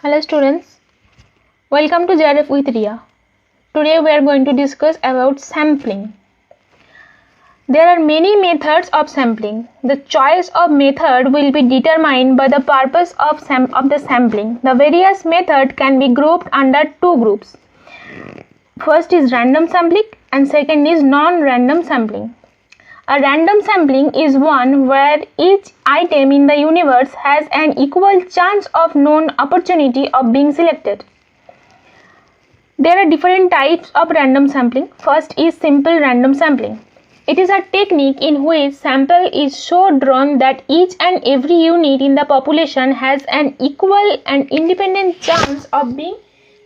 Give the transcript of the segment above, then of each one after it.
Hello students, welcome to JRF with Ria. Today we are going to discuss about sampling. There are many methods of sampling. The choice of method will be determined by the purpose of the sampling. The various methods can be grouped under two groups. First is random sampling and second is non-random sampling. A random sampling is one where each item in the universe has an equal chance of known opportunity of being selected. There are different types of random sampling. First is simple random sampling. It is a technique in which sample is so drawn that each and every unit in the population has an equal and independent chance of being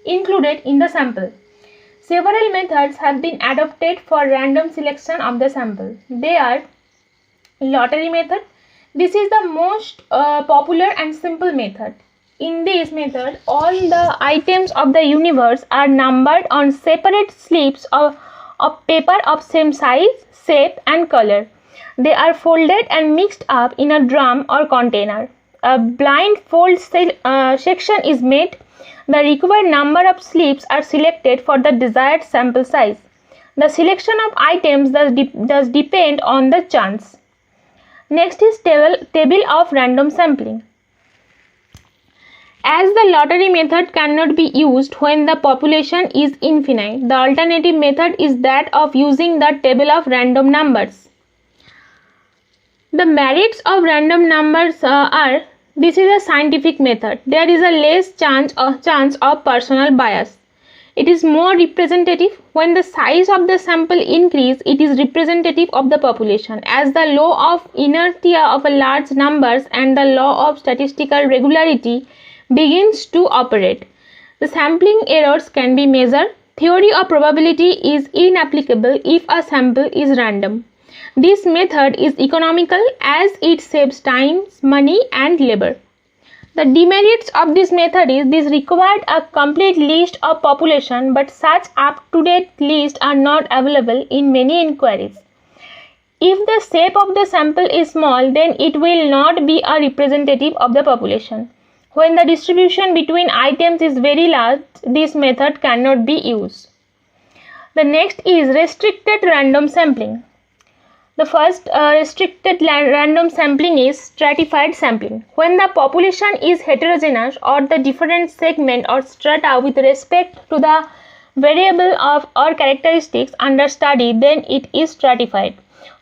included in the sample. Several methods have been adopted for random selection of the sample. They are lottery method. This is the most popular and simple method. In this method, all the items of the universe are numbered on separate slips of paper of same size, shape and color. They are folded and mixed up in a drum or container. A blind fold section is made. The required number of slips are selected for the desired sample size. The selection of items does depend on the chance. Next is table of random sampling. As the lottery method cannot be used when the population is infinite, the alternative method is that of using the table of random numbers. The merits of random numbers are: this is a scientific method. There is a less chance of personal bias. It is more representative. When the size of the sample increases, it is representative of the population, as the law of inertia of a large numbers and the law of statistical regularity begins to operate. The sampling errors can be measured. Theory of probability is inapplicable if a sample is random. This method is economical as it saves time, money and labor. The demerits of this method is this required a complete list of population, but such up-to-date lists are not available in many inquiries. If the shape of the sample is small, then it will not be a representative of the population. When the distribution between items is very large, this method cannot be used. The next is restricted random sampling. The first restricted random sampling is stratified sampling. When the population is heterogeneous or the different segment or strata with respect to the variable of or characteristics under study, then it is stratified.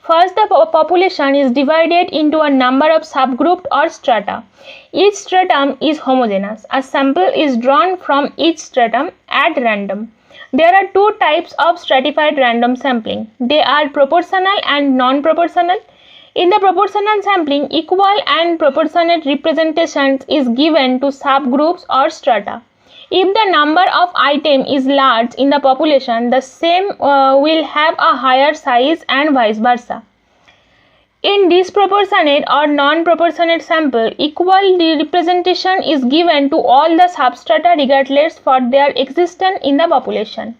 First, the population is divided into a number of subgroups or strata. Each stratum is homogeneous. A sample is drawn from each stratum at random. There are two types of stratified random sampling. They are proportional and non-proportional. In the proportional sampling, equal and proportionate representations is given to subgroups or strata. If the number of items is large in the population, the same will have a higher size and vice versa. In disproportionate or non-proportionate sample, equal representation is given to all the substrata regardless for their existence in the population.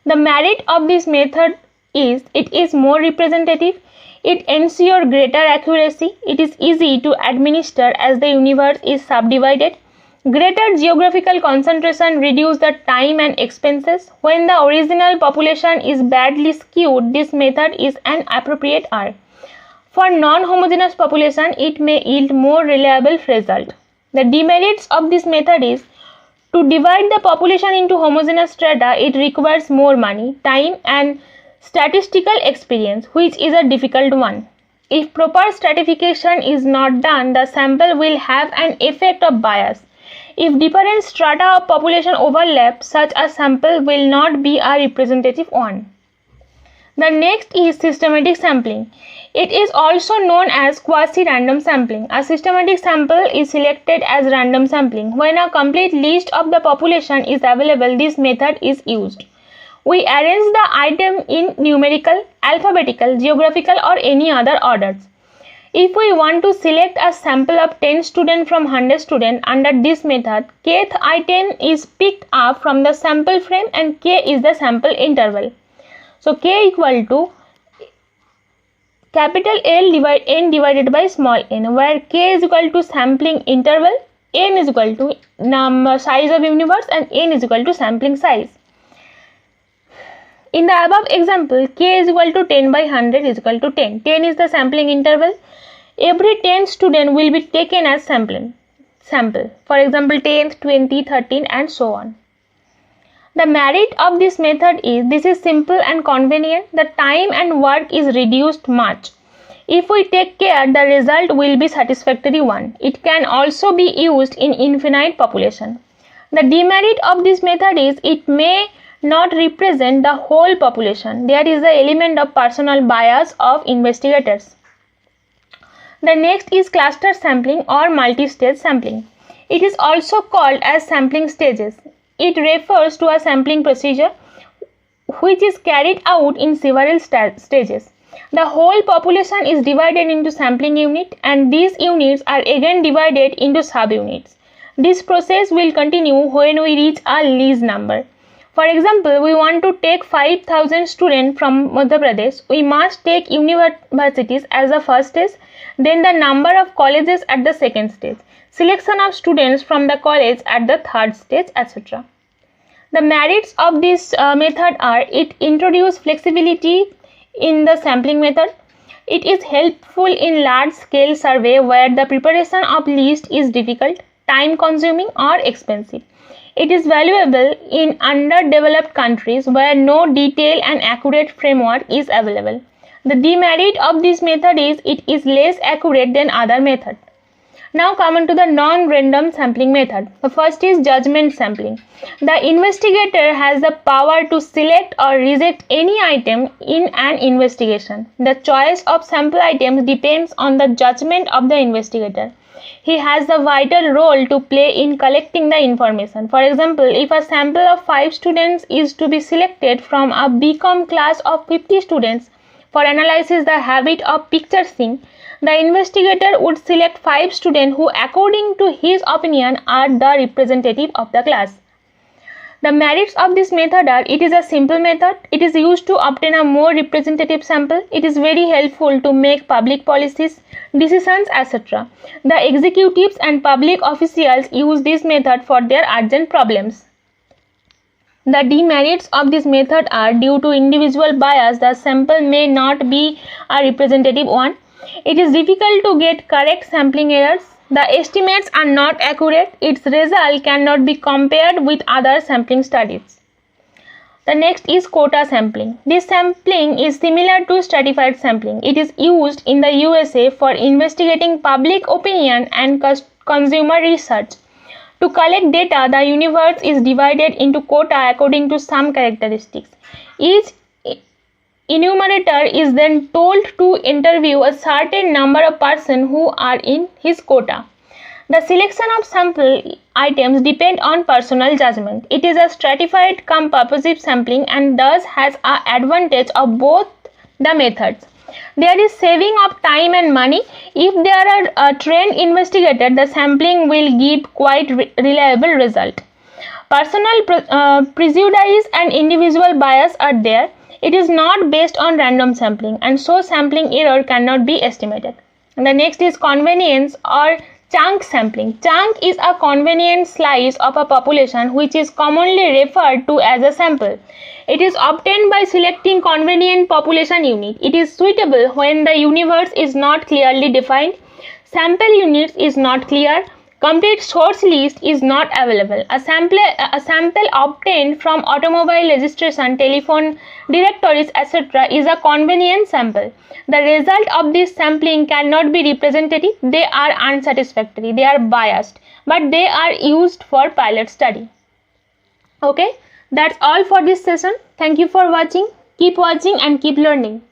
The merit of this method is it is more representative. It ensures greater accuracy. It is easy to administer as the universe is subdivided. Greater geographical concentration reduces the time and expenses. When the original population is badly skewed, this method is an appropriate R. For non-homogeneous population, it may yield more reliable result. The demerits of this method is to divide the population into homogeneous strata, it requires more money, time and statistical experience, which is a difficult one. If proper stratification is not done, the sample will have an effect of bias. If different strata of population overlap, such a sample will not be a representative one. The next is systematic sampling. It is also known as quasi-random sampling. A systematic sample is selected as random sampling. When a complete list of the population is available, this method is used. We arrange the item in numerical, alphabetical, geographical or any other orders. If we want to select a sample of 10 students from 100 students under this method, kth item is picked up from the sample frame and k is the sample interval. So k equal to capital L n divided by small n, where k is equal to sampling interval n is equal to size of universe and n is equal to sampling size. In the above example, k is equal to 10 by 100 is equal to 10. 10 is the sampling interval. Every 10 student will be taken as sample. For example, 10th, 20, 13 and so on. The merit of this method is this is simple and convenient. The time and work is reduced much. If we take care, the result will be satisfactory one. It can also be used in infinite population. The demerit of this method is it may not represent the whole population. There is the element of personal bias of investigators. The next is cluster sampling or multi-stage sampling. It is also called as sampling stages. It refers to a sampling procedure which is carried out in several stages. The whole population is divided into sampling units and these units are again divided into subunits. This process will continue when we reach a least number. For example, we want to take 5,000 students from Madhya Pradesh. We must take universities as the first stage, then the number of colleges at the second stage, selection of students from the college at the third stage, etc. The merits of this method are it introduces flexibility in the sampling method. It is helpful in large scale survey where the preparation of list is difficult, time consuming or expensive. It is valuable in underdeveloped countries where no detailed and accurate framework is available. The demerit of this method is it is less accurate than other methods. Now come on to the non-random sampling method. The first is judgment sampling. The investigator has the power to select or reject any item in an investigation. The choice of sample items depends on the judgment of the investigator. He has the vital role to play in collecting the information. For example, if a sample of 5 students is to be selected from a BCom class of 50 students for analysis the habit of picture seeing, the investigator would select 5 students who, according to his opinion, are the representative of the class. The merits of this method are it is a simple method. It is used to obtain a more representative sample. It is very helpful to make public policies, decisions, etc. The executives and public officials use this method for their urgent problems. The demerits of this method are due to individual bias. The sample may not be a representative one. It is difficult to get correct sampling errors. The estimates are not accurate. Its result cannot be compared with other sampling studies. The next is quota sampling. This sampling is similar to stratified sampling. It is used in the USA for investigating public opinion and consumer research. To collect data, the universe is divided into quota according to some characteristics. Each enumerator is then told to interview a certain number of persons who are in his quota. The selection of sample items depend on personal judgment. It is a stratified cum purposive sampling and thus has an advantage of both the methods. There is saving of time and money. If there are a trained investigator, the sampling will give quite reliable result. Personal prejudice and individual bias are there. It is not based on random sampling and so sampling error cannot be estimated. And the next is convenience or chunk sampling. Chunk is a convenient slice of a population which is commonly referred to as a sample. It is obtained by selecting convenient population unit. It is suitable when the universe is not clearly defined, sample units is not clear, complete source list is not available. A sample obtained from automobile registration, telephone directories, etc. is a convenient sample. The result of this sampling cannot be representative. They are unsatisfactory. They are biased, but they are used for pilot study. Okay, that's all for this session. Thank you for watching. Keep watching and keep learning.